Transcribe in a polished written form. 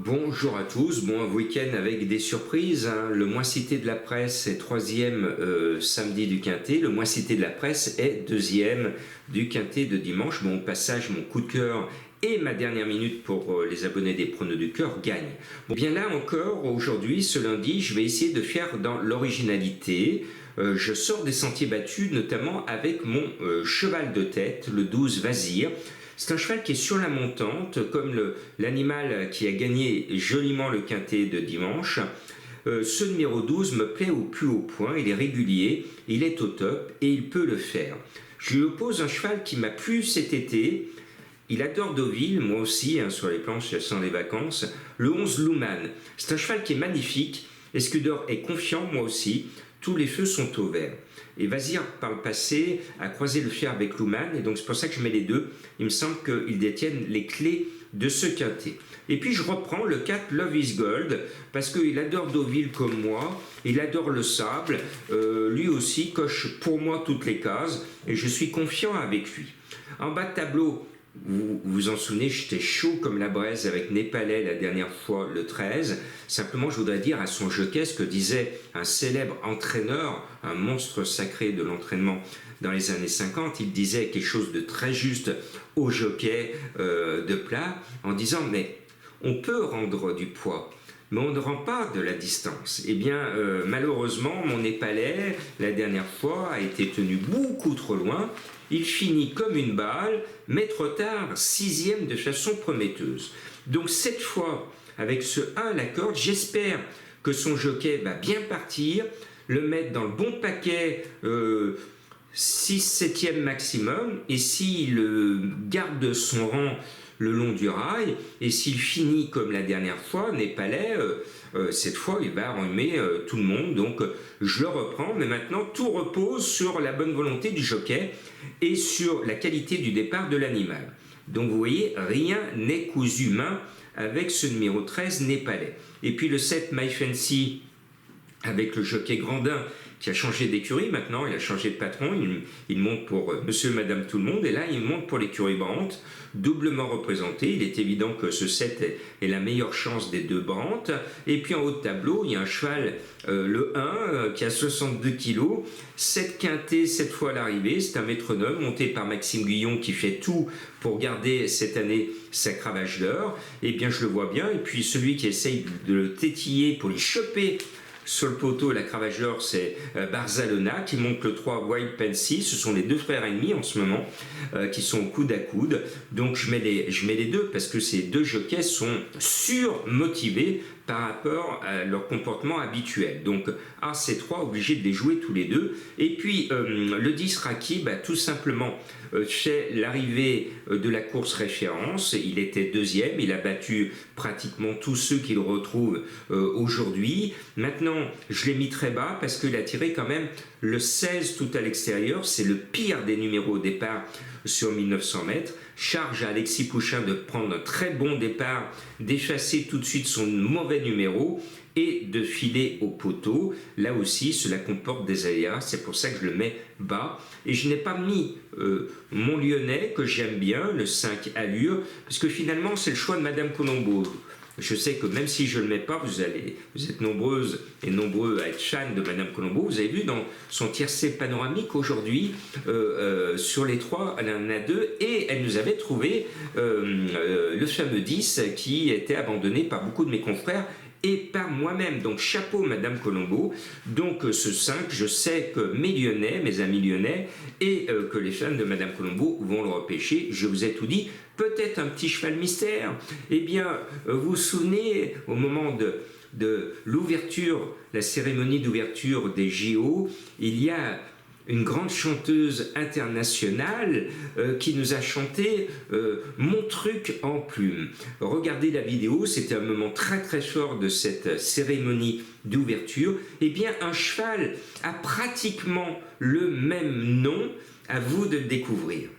Bonjour à tous, bon un week-end avec des surprises, hein. Le moins cité de la presse est troisième samedi du Quintet, le moins cité de la presse est deuxième du Quintet de dimanche. Bon, au passage, mon coup de cœur et ma dernière minute pour les abonnés des pronos du cœur gagnent. Bon, bien là encore, aujourd'hui, ce lundi, je vais essayer de faire dans l'originalité. Je sors des sentiers battus, notamment avec mon cheval de tête, le 12 Vazir. C'est un cheval qui est sur la montante, comme l'animal qui a gagné joliment le Quintet de dimanche. Ce numéro 12 me plaît au plus haut point, il est régulier, il est au top et il peut le faire. Je lui oppose un cheval qui m'a plu cet été. Il adore Deauville, moi aussi, hein, sur les planches sans les vacances. Le 11 Luman, c'est un cheval qui est magnifique. Escudor est confiant, moi aussi. Tous les feux sont au vert. Et Vazir, par le passé, a croisé le fer avec Luman, et donc c'est pour ça que je mets les deux. Il me semble qu'ils détiennent les clés de ce quintet. Et puis je reprends le 4 Love is Gold, parce qu'il adore Deauville comme moi, il adore le sable, lui aussi coche pour moi toutes les cases, et je suis confiant avec lui. En bas de tableau, vous vous en souvenez, j'étais chaud comme la braise avec Népalais la dernière fois, le 13. Simplement, je voudrais dire à son jockey ce que disait un célèbre entraîneur, un monstre sacré de l'entraînement dans les années 50. Il disait quelque chose de très juste au jockey de plat en disant « mais on peut rendre du poids ». Mais on ne rend pas de la distance. Eh bien, malheureusement, mon Népalais, la dernière fois, a été tenu beaucoup trop loin. Il finit comme une balle, mais trop tard, sixième de façon prometteuse. Donc cette fois, avec ce 1 à la corde, j'espère que son jockey va bien partir, le mettre dans le bon paquet, 6/7e maximum, et s'il garde son rang le long du rail, et s'il finit comme la dernière fois, Népalais, cette fois il va enrhumer tout le monde, donc je le reprends, mais maintenant tout repose sur la bonne volonté du jockey et sur la qualité du départ de l'animal. Donc vous voyez, rien n'est cousu main avec ce numéro 13 Népalais. Et puis le 7 My Fancy avec le jockey Grandin qui a changé d'écurie maintenant, il a changé de patron, il monte pour monsieur et madame tout le monde, et là il monte pour l'écurie Brandt, doublement représenté. Il est évident que ce 7 est la meilleure chance des deux Brandt. Et puis en haut de tableau, il y a un cheval, le 1, qui a 62 kg, 7 quintés, 7 fois à l'arrivée, c'est un métronome monté par Maxime Guillon qui fait tout pour garder cette année sa cravache d'or. Et bien je le vois bien, et puis celui qui essaye de le tétiller pour lui choper sur le poteau, la cravache d'or, c'est Barzalona qui monte le 3 Wild Pansy. Ce sont les deux frères ennemis en ce moment qui sont coude à coude. Donc je mets les deux parce que ces deux jockeys sont surmotivés par rapport à leur comportement habituel. Donc ces trois obligés de les jouer tous les deux. Et puis le 10 Rakib a tout simplement fait l'arrivée de la course référence. Il était deuxième, il a battu pratiquement tous ceux qu'il retrouve aujourd'hui. Maintenant, je l'ai mis très bas parce qu'il a tiré quand même le 16 tout à l'extérieur. C'est le pire des numéros au départ sur 1900 mètres. Charge à Alexis Pouchin de prendre un très bon départ, d'effacer tout de suite son mauvais numéro et de filer au poteau. Là aussi, cela comporte des aléas, c'est pour ça que je le mets bas. Et je n'ai pas mis mon Lyonnais, que j'aime bien, le 5 Allure, parce que finalement, c'est le choix de Madame Colombo. Je sais que même si je ne le mets pas, vous êtes nombreuses et nombreux à être fans de Madame Colombo. Vous avez vu dans son tiercé panoramique aujourd'hui, sur les trois, elle en a deux, et elle nous avait trouvé le fameux 10 qui était abandonné par beaucoup de mes confrères et par moi-même. Donc chapeau Madame Colombo. Donc ce 5, je sais que mes Lyonnais, mes amis lyonnais, et que les fans de Madame Colombo vont le repêcher. Je vous ai tout dit. Peut-être un petit cheval mystère. Eh bien, vous vous souvenez, au moment de l'ouverture, la cérémonie d'ouverture des JO, il y a une grande chanteuse internationale qui nous a chanté Mon truc en plume. Regardez la vidéo, c'était un moment très très fort de cette cérémonie d'ouverture. Eh bien, un cheval a pratiquement le même nom, à vous de le découvrir.